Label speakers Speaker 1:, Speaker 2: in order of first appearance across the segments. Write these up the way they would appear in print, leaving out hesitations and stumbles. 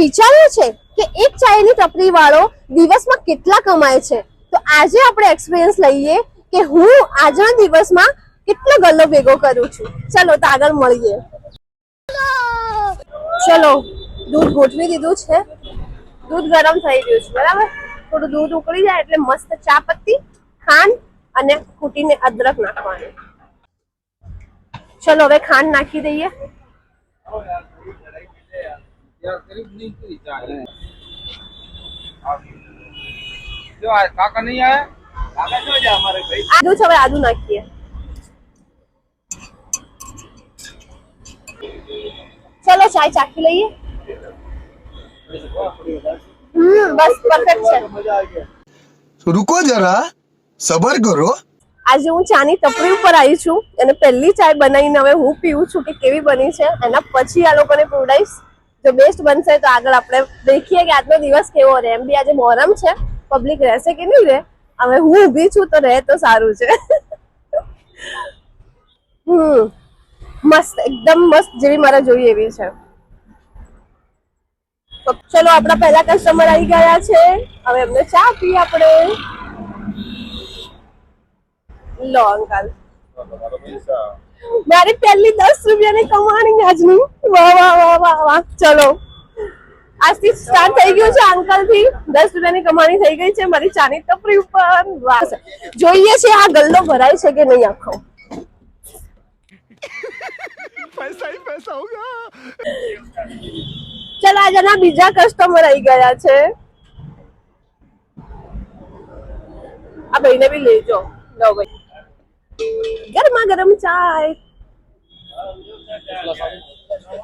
Speaker 1: વિચાર્યું છે કે એક ચાયની ટપરી વાળો દિવસમાં કેટલા કમાય છે? તો આજે આપણે એક્સપિરિયન્સ લઈએ કે હું આજના દિવસમાં કેટલો ગલ્લો ભેગો કરું છું. ચલો તો આગળ મળીએ. ચલો દૂધ ગોઠવી દીધું છે, દૂધ ગરમ થઈ ગયું છે બરાબર. થોડું દૂધ ઉકળી જાય એટલે મસ્ત ચા પત્તી, ખાંડ અને કૂટીને અદરક નાખવાની. ચલો હવે ખાંડ નાખી દઈએ. આદુ છે, હવે આદુ નાખીએ. ચલો ચાય ચાખી લઈએ. બસ પરફેક્ટ છે.
Speaker 2: रुको जरा सबर करो.
Speaker 1: આજે હું ચાની ટપરી ઉપર આવી છું અને પહેલી ચાય બનાવીને હવે હું પીવું છું કે કેવી બની છે. એના પછી આ લોકોને પીવડાવીશ. જો બેસ્ટ બનશે તો આગળ આપણે દેખીએ કે આજનો દિવસ કેવો રહે. એમ બી આજે મોહરમ છે, પબ્લિક રહેશે કે નહીં રહે. હવે હું ઊભી છું તો રહે તો સારું છે. મસ્ત, એકદમ મસ્ત, જેવી મારે જોઈએ એવી છે. તો ચલો આપણા પહેલા કસ્ટમર આવી ગયા છે, હવે એમને ચા પી આપણે. લો અંકલ, મારી પહેલી 10 રૂપિયાની કમાણી આજની. વાહ વાહ વાહ વાહ વાહ. ચલો આજથી સ્ટાર્ટ થઈ ગયું છે અંકલ થી. 10 રૂપિયાની કમાણી થઈ ગઈ છે મારી ચાની ટપરી ઉપર. વાહ. જોઈએ છે આ ગલ્લો ભરાય છે કે નહીં આખો.
Speaker 2: पैसा ही पैसा होगा.
Speaker 1: ચલો આજના બીજા કસ્ટમર આવી ગયા છે. આ ભાઈને બી લેજો. લો ભાઈ, ગરમા ગરમ ચાય.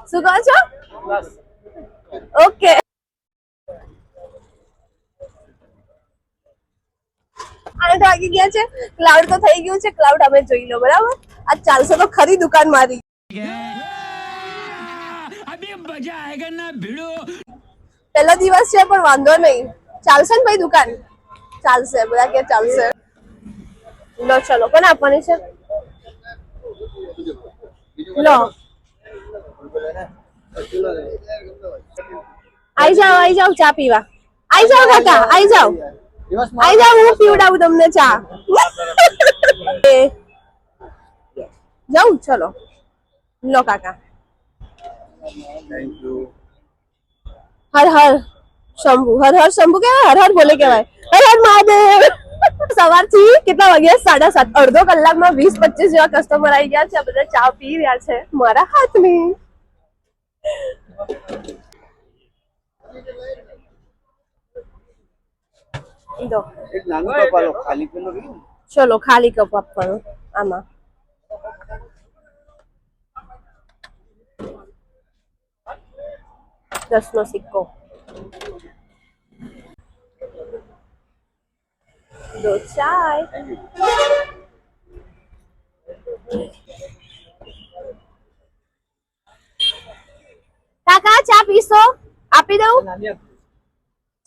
Speaker 1: શું કહો છો? ઓકે. આને વાગી ગયા છે. ક્લાઉડ તો થઈ ગયું છે. ક્લાઉડ અમે જોઈ લો બરાબર. આ ચાલશે તો ખરી દુકાન મારી. પહેલો દિવસ છે પણ વાંધો નહીં, ચાલશે ને ભાઈ દુકાન. ચાલશે, બધા કે ચાલશે. લો ચલો, કોને આપવાની છે? લો આઈ જાઓ ચા પીવા. આઈ જાઓ કાકા, આઈ જાઓ. હું પીવડાવું તમને ચા. જાઉં. ચલો લો કાકા. હર હર શંભુ, હર હર શંભુ કેવાય, હર હર બોલે કેવાય. હર હર મહાદેવ. સવારથી કેટલા વાગ્યા? 7:30. અડધો કલાકમાં 20-25 જેવા કસ્ટમર આવી ગયા છે. આ બધા ચા પી રહ્યા છે મારા હાથની. ચલો ખાલી કપ આપવાનો આમાં. $10 નો સિક્કો. દો ચાય. કાકા ચા પીશો? આપી દઉં?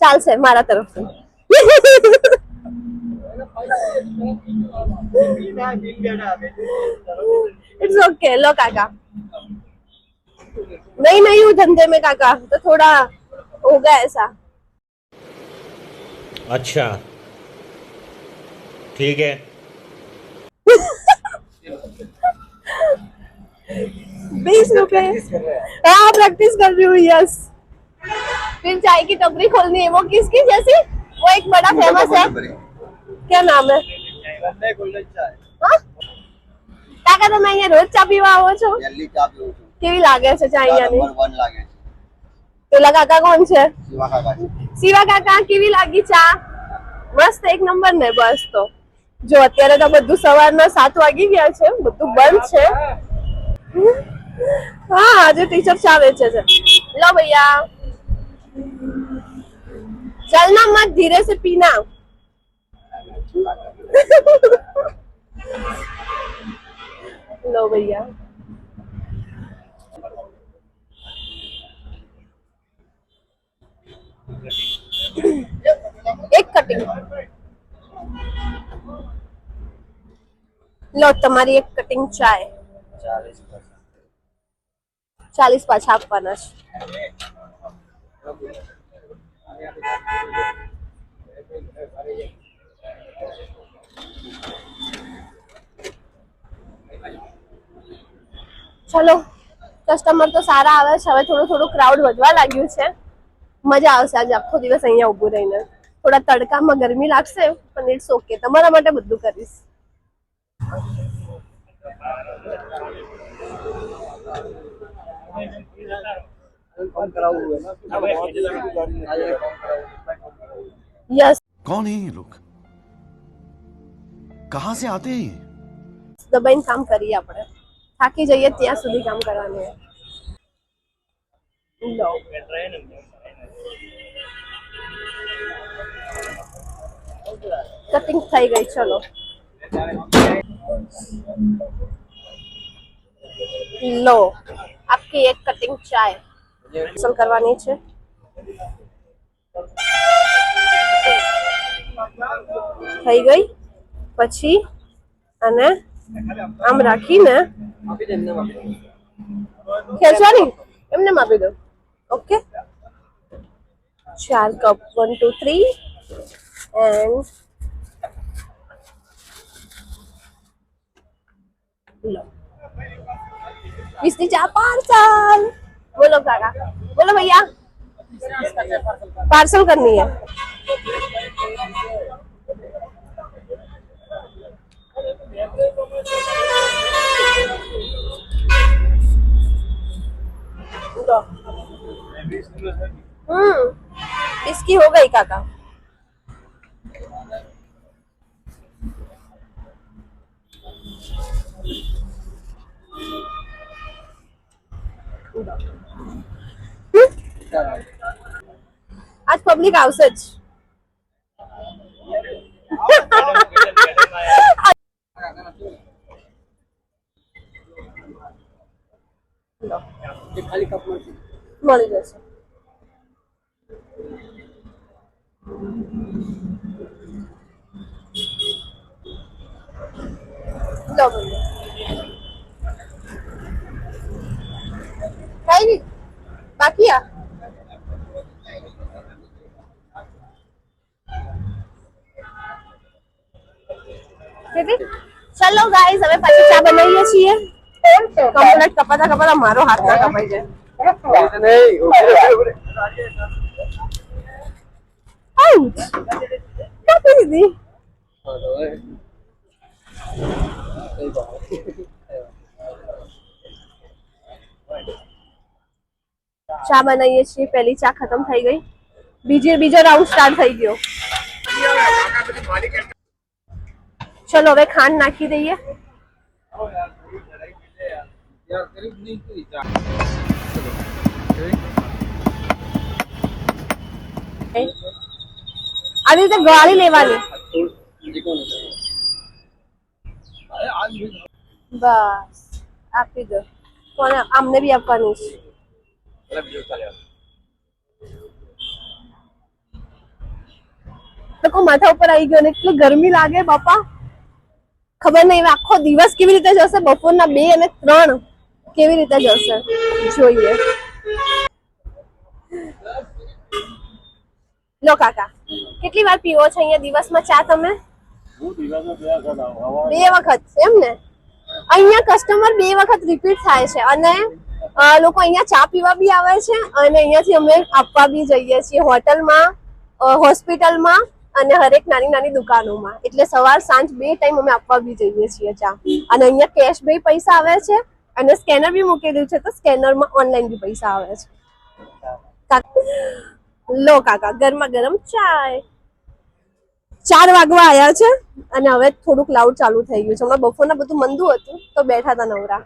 Speaker 1: ચાલશે મારા તરફથી. It's okay. लो काका. नहीं हूँ धंधे में काका, तो थोड़ा होगा ऐसा.
Speaker 3: अच्छा ठीक है.
Speaker 1: 20 रुपए. हाँ प्रैक्टिस कर रही हूँ. यस. फिर चाय की टपरी खोलनी है. वो किसकी जैसी? वो एक बड़ा फेमस है, क्या नाम है? કાકા તમે અહીંયા રોજ ચા પીવા આવો છો? કેવી લાગે છે ચા અહીંયાની? પેલા કાકા કોણ છે? શિવા કાકા. કેવી લાગી ચા? મસ્ત, એક નંબર ને. બસ તો જો અત્યારે તો બધું સવારના 7 વાગી ગયા છે, બધું બંધ છે. हाँ आज टीचर चाय बेचे थे. लो भैया, चलना मत, धीरे से पीना. लो भैया. एक कटिंग. लो तुम्हारी एक कटिंग चाय. 40 પાછા આપવાના છે. ચલો કસ્ટમર તો સારા આવે છે, હવે થોડું થોડું ક્રાઉડ વધવા લાગ્યું છે, મજા આવશે આજે આખો દિવસ અહીંયા ઊભું રહીને. થોડા તડકામાં ગરમી લાગશે પણ ઇટ્સ ઓકે, તમારા માટે બધું કરીશ. યસ,
Speaker 2: कौन है ये लोग? कहाँ से आते हैं ये?
Speaker 1: દબાઈને કામ કરીએ આપણે, થાકી જઈએ ત્યાં સુધી કામ કરવાનું. લો કટિંગ થઈ ગઈ. ચલો લો આપકી એક કટિંગ ચાય પસંદ કરવાની છે. થઈ ગઈ. પછી અને આમ રાખીને ખેંચવાની, એમને આપી દો. ઓકે, 4 કપ 1 2 3 એન્ડ લો 20 ની ચા पार्सल. बोलो काका, बोलो भैया पार्सल करनी है. इसकी हो गई काका. आज पब्लिक આવશે જ. મળી જશે. લો બોલો કઈ નહીં બાકી આ ચલો ગાઈસ હવે પાછી ચા બનાવીએ છીએ. કમ્પ્લીટ કપાતા કપાતા મારો હાથ ના કપાઈ જાય. કાપી દીધી. ચા બનાવીએ છીએ. પહેલી ચા ખતમ થઈ ગઈ, બીજો રાઉન્ડ સ્ટાર્ટ થઈ ગયો. ચલો હવે ખાંડ નાખી દઈએ. આવી રીતે ગાળી લેવાની. બસ આપી દો. કોને? આમને બી આપવાની છે. લોકો માથા ઉપર આવી ગયો ને એટલી ગરમી લાગે બાપા, ખબર નહીં આખો દિવસ કેવી રીતે જશે. બપોરના 2 અને 3 કેવી રીતે જશે જોઈએ. લો કાકા, કેટલી વાર પીવો છો અહીંયા દિવસમાં ચા તમે? 2 વખત. એમ ને, અહીંયા કસ્ટમર 2 વખત રિપીટ થાય છે અને લોકો અહીંયા ચા પીવા બી આવે છે અને અહીંયાથી અમે આપવા બી જઈએ છીએ હોટલમાં, હોસ્પિટલમાં અને હરેક નાની નાની દુકાનોમાં. એટલે સવાર સાંજ 2 ટાઈમ અમે આપવા બી જઈએ છીએ ચા. અને અહીંયા કેશ બી પૈસા આવે છે અને સ્કેનર બી મૂકેલું છે, તો સ્કેનરમાં ઓનલાઈન બી પૈસા આવે છે. લો કાકા ગરમા ગરમ ચાય. 4 વાગવા આવ્યા છે અને હવે થોડુંક લાઉડ ચાલુ થઈ ગયું છે. હમણાં બપોરના બધું મંદુ હતું તો બેઠા હતા નવરા.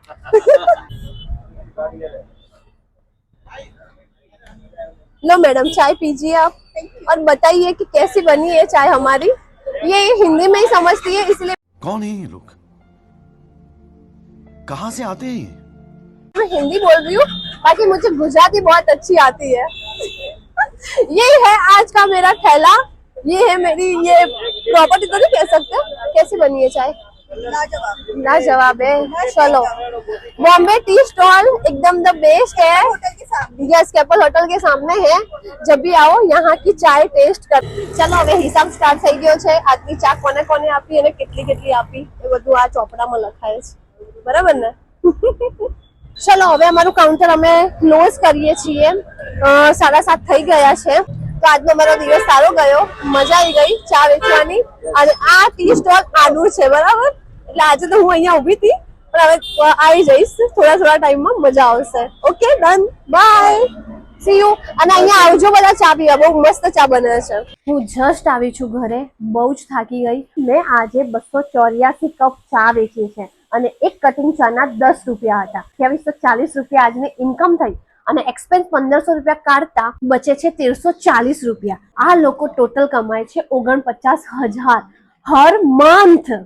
Speaker 1: लो मैडम चाय पीजिए आप और बताइए कि कैसी बनी है चाय हमारी. ये हिंदी में ही समझती है इसलिए.
Speaker 2: कौन है ये लोग? कहाँ से आते हैं ये?
Speaker 1: मैं हिंदी बोल रही हूँ, बाकी मुझे गुजराती बहुत अच्छी आती है. ये है आज का मेरा ठेला. ये है मेरी ये प्रॉपर्टी तो नहीं कह सकते. कैसी बनी है चाय? लाजवाब है. चलो बॉम्बे टी स्टॉल एकदम द बेस्ट है. यस, कैपल होटल के सामने है. जब भी आओ यहाँ की चाय टेस्ट कर. चलो હવે હિસાબ સ્ટાર્ટ થઈ ગયો છે. આજની ચા કોને કોને આપી અને કેટલી કેટલી આપી એ બધું આ ચોપડામાં લખાય છે. બરાબર ને? ચલો હવે અમારું કાઉન્ટર અમે ક્લોઝ કરીએ છીએ. 7:30 થઈ ગયા છે. તો આજનો મારો દિવસ સારો ગયો, મજા આવી ગઈ ચા વેચવાની. અને આ ટી સ્ટોલ આનું છે બરાબર, એટલે આજે તો હું અહીંયા ઊભી હતી પણ હવે આવી જઈશ થોડા ટાઈમમાં, મજા આવશે. Okay done, bye, see you. અને અહીંયા આવજો બધા ચા પીવા, બહુ મસ્ત ચા બને છે. હું જસ્ટ આવી છું ઘરે, બહુ જ થાકી ગઈ. મેં આજે 284 કપ ચા વેચી છે અને એક કટિંગ ચાના 10 રૂપિયા હતા. 2340 રૂપિયા આજની ઇન્કમ થઈ અને એક્સપેન્સ 1500 રૂપિયા કાઢતા બચે છે 1340 રૂપિયા. આ લોકો ટોટલ કમાય છે 49,000 હર મંથ.